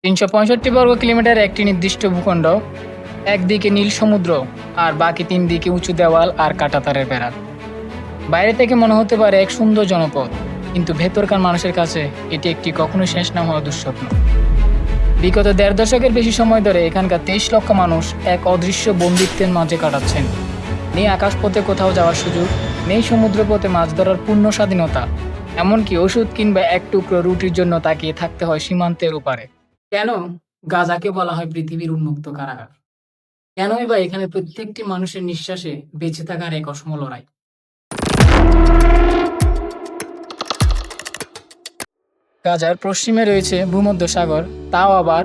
৩৬৫ বর্গ কিলোমিটার একটি নির্দিষ্ট ভূখণ্ড, একদিকে নীল সমুদ্র আর বাকি ৩ দিকে উঁচু দেওয়াল আর কাঁটাতারের বেড়া। বাইরে থেকে মনে হতে পারে এক সুন্দর জনপদ, কিন্তু ভেতরকার মানুষের কাছে এটি একটি কখনো শেষ না হওয়া দুঃস্বপ্ন। বিগত ১.৫ দশকের বেশি সময় ধরে এখানকার ২৩ লক্ষ মানুষ এক অদৃশ্য বন্দিত্বের মাঝে কাটাচ্ছেন। নেই আকাশপথে কোথাও যাওয়ার সুযোগ, নেই সমুদ্রপথে মাছ ধরার পূর্ণ স্বাধীনতা, এমনকি ওষুধ কিংবা এক টুকরো রুটির জন্য তাকিয়ে থাকতে হয় সীমান্তের ওপারে। কেন গাজাকে বলা হয় পৃথিবীর উন্মুক্ত কারাগার? কেনই বা এখানে প্রত্যেকটি মানুষের নিঃশ্বাসে বেঁচে থাকার এক অসম লড়াই? গাজার পশ্চিমে রয়েছে ভূমধ্যসাগর, তাও আবার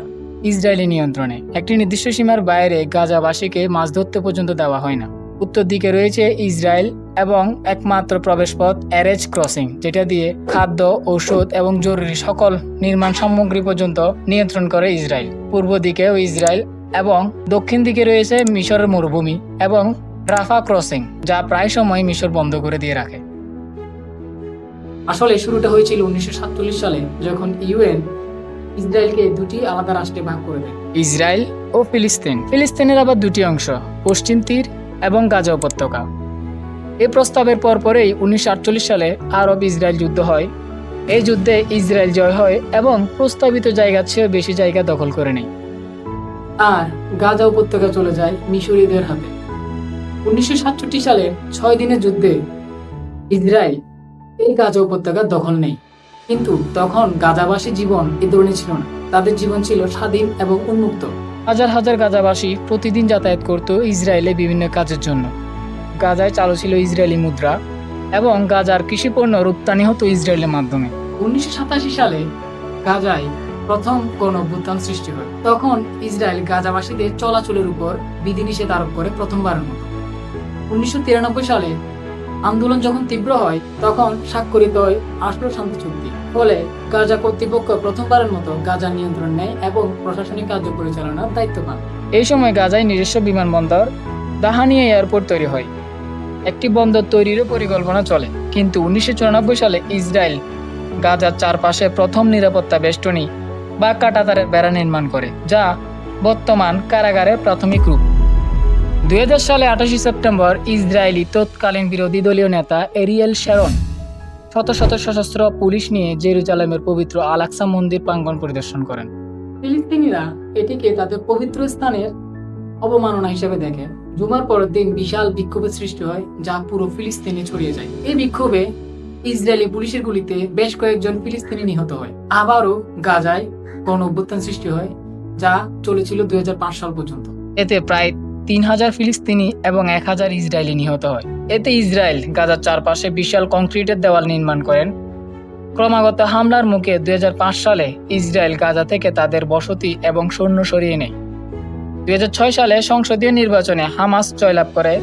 ইসরায়েলি নিয়ন্ত্রণে। একটি নির্দিষ্ট সীমার বাইরে গাজাবাসীকে মাছ ধরতে পর্যন্ত দেওয়া হয় না। উত্তর দিকে রয়েছে ইসরায়েল এবং একমাত্র প্রবেশপথ এরেজ ক্রসিং, যেটা দিয়ে খাদ্য, ঔষধ এবং জরুরি সকল নির্মাণ সামগ্রী পর্যন্ত নিয়ন্ত্রণ করে ইসরায়েল। পূর্ব দিকেও ইসরায়েল এবং দক্ষিণ দিকে রয়েছে মিশরের মরুভূমি এবং রাফা ক্রসিং, যা প্রায় সময় মিশর বন্ধ করে দিয়ে রাখে। আসলে শুরুটা হয়েছিল ১৯৪৭ সালে, যখন ইউএন ইসরায়েলকে দুটি আলাদা রাষ্ট্রে ভাগ করে দেয়, ইসরায়েল ও ফিলিস্তিন। ফিলিস্তিনের আবার দুটি অংশ, পশ্চিম তীর এবং গাজা উপত্যকা। এই প্রস্তাবের পরপরেই ১৯৪৮ সালে আরব ইসরায়েল যুদ্ধ হয়। এই যুদ্ধে ইসরায়েল জয় হয় এবং প্রস্তাবিত জায়গার চেয়ে বেশি জায়গা দখল করে নেয়, আর গাজা উপত্যকা চলে যায় মিশরীয়দের হাতে। ১৯৬৭ সালে ৬ দিনের যুদ্ধে ইসরায়েল এই গাজা উপত্যকার দখল নেই, কিন্তু তখন গাজাবাসী জীবন এ ধরনের ছিল না। তাদের জীবন ছিল স্বাধীন এবং উন্মুক্ত। হাজার হাজার গাজাবাসী প্রতিদিন যাতায়াত করত ইসরায়েলে বিভিন্ন কাজের জন্য। গাজায় চালু ছিল ইসরায়েলি মুদ্রা এবং গাজার কৃষিপণ্য রপ্তানি হতো ইসরায়েলের মাধ্যমে। ১৯৮৭ সালে গাজায় প্রথম গণঅভ্যুত্থান সৃষ্টি হয়। তখন ইসরায়েল গাজাবাসীদের চলাচলের উপর বিধিনিষেধ আরোপ করে প্রথমবারের মতো। ১৯৯৩ সালে আন্দোলন যখন তীব্র হয়, তখন স্বাক্ষরিত হয় অসলো শান্তি চুক্তি। ফলে গাজা কর্তৃপক্ষ প্রথমবারের মতো গাজা নিয়ন্ত্রণ নেয় এবং প্রশাসনিক কার্য পরিচালনার দায়িত্ব পান। এই সময় গাজায় নিজস্ব বিমানবন্দর দাহানিয়া এয়ারপোর্ট তৈরি হয়। একটি বন্দর তৈরিরও পরিকল্পনা চলে, কিন্তু ১৯৯৪ সালে ইসরায়েল গাজার চারপাশে প্রথম নিরাপত্তা বেষ্টনী বা কাঁটাতারের বেড়া নির্মাণ করে, যা বর্তমান কারাগারের প্রাথমিক রূপ। ২০০০ সালে ২৮ সেপ্টেম্বর ইসরায়েলি তৎকালীন বিরোধী দলীয় নেতা এরিয়েল শ্যারন শত শত সশস্ত্র পুলিশ নিয়ে জেরুজালেমের পবিত্র আল-আকসা মন্দির প্রাঙ্গণ পরিদর্শন করেন। ফিলিস্তিনিরা এটিকে তাদের পবিত্র স্থানের অবমাননা হিসেবে দেখে। জুমার পরের দিন বিশাল বিক্ষোভের সৃষ্টি হয়, যা পুরো ফিলিস্তিনে ছড়িয়ে যায়। এই বিক্ষোভে ইসরায়েলি পুলিশের গুলিতে বেশ কয়েকজন ফিলিস্তিনি নিহত হয়। আবারও গাজায় গণঅভ্যুত্থান সৃষ্টি হয়, যা চলেছিল ২০০৫ সাল পর্যন্ত। এতে প্রায় ৩,০০০ ফিলিস্তিনি এবং ১,০০০ ইসরায়েলি নিহত হয়। এতে ইসরায়েল গাজার চারপাশে বিশাল কংক্রিটের দেওয়াল নির্মাণ করেন। ক্রমাগত হামলার মুখে ২০০৫ সালে ইসরায়েল গাজা থেকে তাদের বসতি এবং সৈন্য সরিয়ে নেয়। ২০০৬ সালে সংসদীয় নির্বাচনে হামাস জয়লাভ করে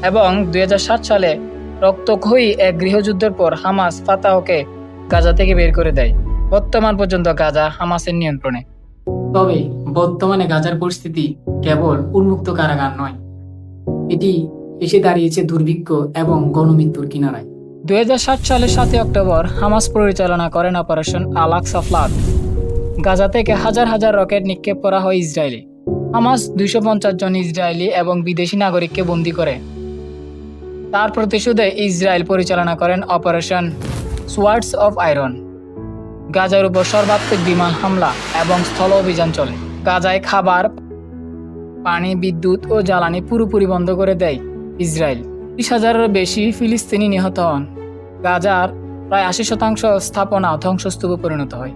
এবং ২০০৭ সালে রক্তক্ষয়ী এক গৃহযুদ্ধের পর হামাস ফাতাহকে গাজা থেকে বের করে দেয়। বর্তমান পর্যন্ত গাজা হামাসের নিয়ন্ত্রণে। তবে বর্তমানে গাজার পরিস্থিতি কেবল উন্মুক্ত কারাগার নয়, এটি এসে দাঁড়িয়েছে দুর্ভিক্ষ এবং গণমৃত্যুর কিনারায়। ২০০৭ সালের ৭ অক্টোবর হামাস পরিচালনা করেন অপারেশন আল-আকসা ফ্লাড। গাজা থেকে হাজার হাজার রকেট নিক্ষেপ করা হয় ইসরায়েলে। হামাস ২৫০ জন ইসরায়েলি এবং বিদেশি নাগরিককে বন্দী করে। তার প্রতিশোধে ইসরায়েল পরিচালনা করেন অপারেশন সোয়ার্ডস অফ আয়রন। গাজার উপর সর্বাত্মক বিমান হামলা এবং স্থল অভিযান চলে। গাজায় খাবার, পানি, বিদ্যুৎ ও জ্বালানি পুরোপুরি বন্ধ করে দেয় ইসরায়েল। ৩০,০০০-এরও বেশি ফিলিস্তিনি নিহত হন। গাজার প্রায় ৮০% স্থাপনা ধ্বংসস্তূপে পরিণত হয়।